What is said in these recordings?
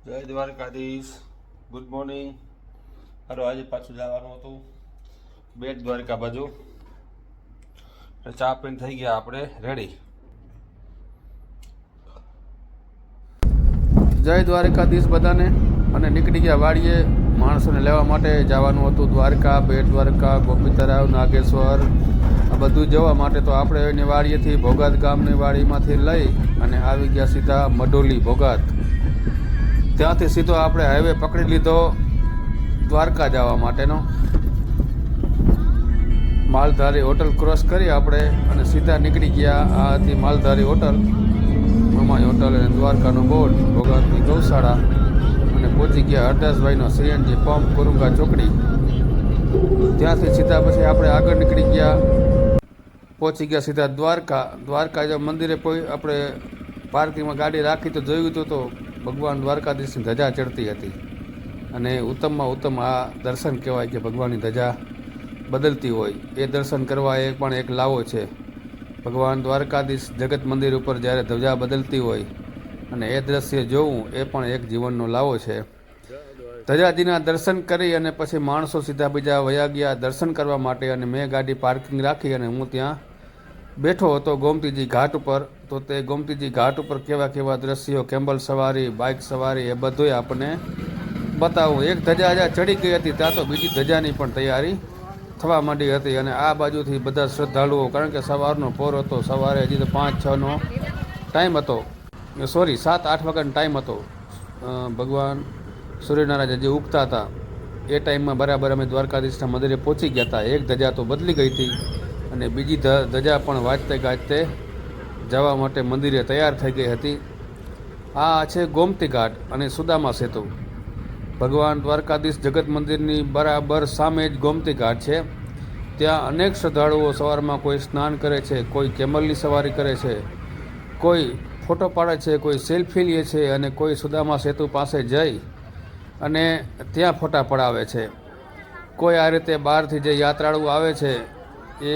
જય Dwarkadhish. Good morning. હારો આજે પાછું જવાનું હતું બેટ દ્વારકા બાજુ. ચા પીને થઈ ગયા આપણે રેડી. જય દ્વારકાધીશ બધાને. અને નીકળી ગયા વાડીએ માણસોને લેવા માટે જવાનું હતું દ્વારકા, બેટ દ્વારકા, ગોપી તળાવ, નાગેશ્વર આ બધું જવા માટે. તો આપણે એની વાડીએથી ભોગાત ગામની વાડીમાંથી લઈ અને આવી ગયા સીધા મડોલી ભોગાત. ત્યાંથી સીધો આપણે હાઈવે પકડી લીધો દ્વારકા જવા માટેનો. માલધારી હોટલ ક્રોસ કરી આપણે અને સીધા નીકળી ગયા. આ હતી માલધારી હોટલ, મમાઈ હોટલ અને દ્વારકાનું બોર્ડ, ભોગાતની ગૌશાળા. અને પહોંચી ગયા હરદાસભાઈનો સીએનજી પંપ, કુરુંગા ચોકડી. ત્યાંથી સીધા પછી આપણે આગળ નીકળી ગયા, પહોંચી ગયા સીધા દ્વારકા. દ્વારકા જો મંદિરે આપણે પાર્કિંગમાં ગાડી રાખી તો જોયું હતું તો ભગવાન દ્વારકાધીશની ધજા ચડતી હતી. અને ઉત્તમમાં ઉત્તમ આ દર્શન કહેવાય કે ભગવાનની ધજા બદલતી હોય. એ દર્શન કરવા એ પણ એક લાવો છે. ભગવાન દ્વારકાધીશ જગત મંદિર ઉપર જ્યારે ધજા બદલતી હોય અને એ દ્રશ્ય જોવું એ પણ એક જીવનનો લાવો છે. ધજાજીના દર્શન કરી અને પછી માણસો સીધા બીજા વયા ગયા દર્શન કરવા માટે. અને મેં ગાડી પાર્કિંગ રાખી અને હું ત્યાં બેઠો હતો ગોમતીજી ઘાટ ઉપર. તો તે ગોમતીજી ઘાટ ઉપર કેવા કેવા દ્રશ્યો, કેમ્બલ સવારી, બાઇક સવારી એ બધું આપણને બતાવું. એક ધજા જ્યાં ચડી ગઈ હતી ત્યાં તો બીજી ધજાની પણ તૈયારી થવા માંડી હતી. અને આ બાજુથી બધા શ્રદ્ધાળુઓ, કારણ કે સવારનો પોર હતો, સવારે હજી તો 5-6નો ટાઈમ હતો, સોરી 7-8 વાગ્યાનો ટાઈમ હતો. ભગવાન સૂર્યનારાયણ હજી ઉગતા હતા એ ટાઈમમાં બરાબર અમે દ્વારકાધીશના મંદિરે પહોંચી ગયા હતા. એક ધજા તો બદલી ગઈ હતી અને બીજી ધજા પણ વાંચતે ગાજતે જવા માટે મંદિરે તૈયાર થઈ ગઈ હતી. આ છે ગોમતી ઘાટ અને સુદામા સેતુ. ભગવાન દ્વારકાધીશ જગત મંદિરની બરાબર સામે જ ગોમતી ઘાટ છે. ત્યાં અનેક શ્રદ્ધાળુઓ સવારમાં કોઈ સ્નાન કરે છે, કોઈ કેમલની સવારી કરે છે, કોઈ ફોટો પાડે છે, કોઈ સેલ્ફી લે છે અને કોઈ સુદામા સેતુ પાસે જઈ અને ત્યાં ફોટા પડાવે છે. કોઈ આ રીતે બહારથી જે યાત્રાળુઓ આવે છે એ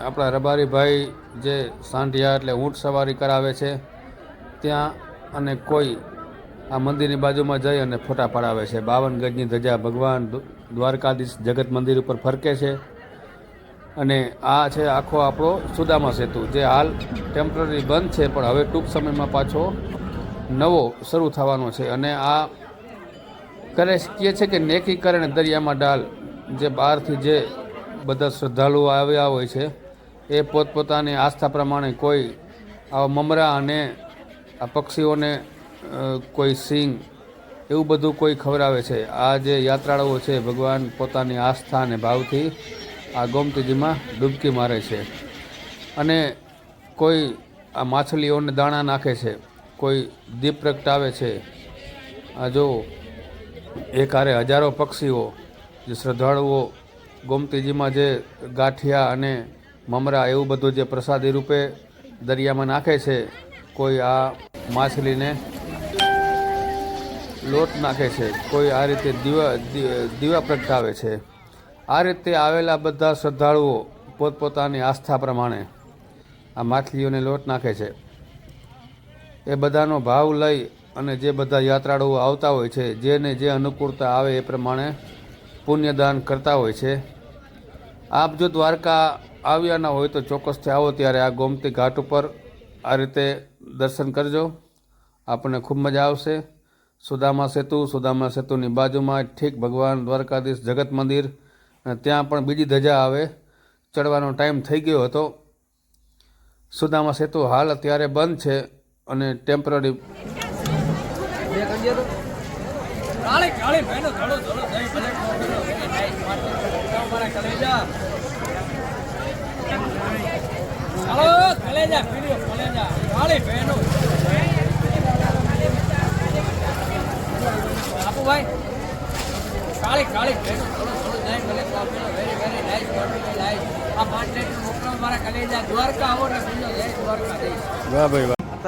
આપણા રબારીભાઈ જે સાંઢિયા એટલે ઊંટ સવારી કરાવે છે ત્યાં. અને કોઈ આ મંદિરની બાજુમાં જઈ અને ફોટા પડાવે છે. 52 ગજની ધજા ભગવાન દ્વારકાધીશ જગત મંદિર ઉપર ફરકે છે. અને આ છે આખો આપણો સુદામા સેતુ, જે હાલ ટેમ્પરરી બંધ છે પણ હવે ટૂંક સમયમાં પાછો નવો શરૂ થવાનો છે. અને આ કહે છે કે નેકી કરે ને દરિયામાં ડાલ. જે બહારથી જે બધા શ્રદ્ધાળુઓ આવ્યા હોય છે એ પોતપોતાની આસ્થા પ્રમાણે કોઈ આવા મમરા અને આ પક્ષીઓને કોઈ સિંગ એવું બધું કોઈ ખવડાવે છે. આ જે યાત્રાળુઓ છે ભગવાન પોતાની આસ્થા અને ભાવથી આ ગોમતીજીમાં ડૂબકી મારે છે. અને કોઈ આ માછલીઓને દાણા નાખે છે, કોઈ દીપ પ્રગટાવે છે. આ જો એક હારે હજારો પક્ષીઓ જે શ્રદ્ધાળુઓ ગોમતીજીમાં જે ગાંઠિયા અને મમરા એવું બધું જે પ્રસાદી રૂપે દરિયામાં નાખે છે. કોઈ આ માછલીને લોટ નાખે છે, કોઈ આ રીતે દીવા પ્રગટાવે છે. આ રીતે આવેલા બધા શ્રદ્ધાળુઓ પોતપોતાની આસ્થા પ્રમાણે આ માછલીઓને લોટ નાખે છે. એ બધાનો ભાવ લઈ અને જે બધા યાત્રાળુઓ આવતા હોય છે, જેને જે અનુકૂળતા આવે એ પ્રમાણે પુણ્યદાન કરતા હોય છે. આપ જો દ્વારકા આવ્યા ના હોય તો ચોક્કસથી આવો ત્યારે આ ગોમતી ઘાટ ઉપર આ રીતે દર્શન કરજો, આપણને ખૂબ મજા આવશે. સુદામા સેતુની બાજુમાં ઠીક ભગવાન દ્વારકાધીશ જગત મંદિર, અને ત્યાં પણ બીજી ધજા આવે. ચડવાનો ટાઈમ થઈ ગયો હતો. સુદામા સેતુ હાલ અત્યારે બંધ છે અને ટેમ્પરરી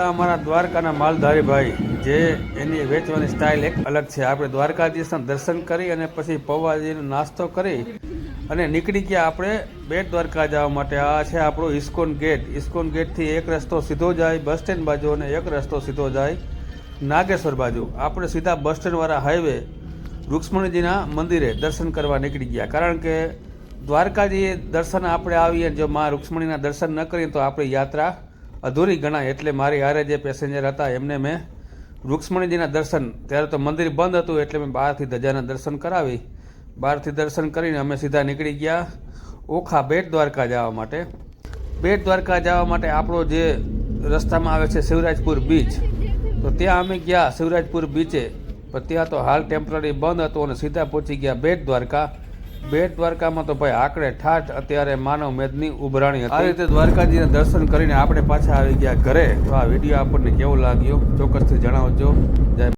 અમારા દ્વારકાના માલધારી ભાઈ, જે એની વેચવાની સ્ટાઇલ એક અલગ છે. આપણે દ્વારકાધીશના દર્શન કરી અને પછી પૌવાજીનો નાસ્તો કરી અને નીકળી ગયા આપણે બેટ દ્વારકા જવા માટે. આ છે આપણો ઇસ્કોન ગેટ. ઇસ્કોન ગેટથી એક રસ્તો સીધો જાય બસ સ્ટેન્ડ બાજુ અને એક રસ્તો સીધો જાય નાગેશ્વર બાજુ આપણે સીધા બસ સ્ટેન્ડવાળા હાઈવે રૂક્ષ્મણીજીના મંદિરે દર્શન કરવા નીકળી ગયા. કારણ કે દ્વારકાજી દર્શન આપણે આવીએ જો માં રૂક્ષ્મણીના દર્શન ન કરીએ તો આપણી યાત્રા અધૂરી ગણાય. એટલે મારી હારે જે પેસેન્જર હતા એમને મેં રૂક્ષ્મણીજીના દર્શન, ત્યારે તો મંદિર બંધ હતું એટલે મેં બહારથી ધજાના દર્શન કરાવી. બહારથી દર્શન કરીને અમે સીધા નીકળી ગયા ઓખા બેટ દ્વારકા જવા માટે. બેટ દ્વારકા જવા માટે આપણો જે રસ્તામાં આવે છે શિવરાજપુર બીચ, તો ત્યાં અમે ગયા શિવરાજપુર બીચે, પણ ત્યાં તો હાલ ટેમ્પરરી બંધ હતું અને સીધા પહોંચી ગયા બેટ દ્વારકા. બેટ દ્વારકામાં તો ભાઈ આકડે ઠાઠ અત્યારે માનવ મેદની ઉભરાણી હતી. આ રીતે દ્વારકાજીના દર્શન કરીને આપણે પાછા આવી ગયા ઘરે. તો આ વિડીયો આપણને કેવો લાગ્યો ચોક્કસથી જણાવજો. જય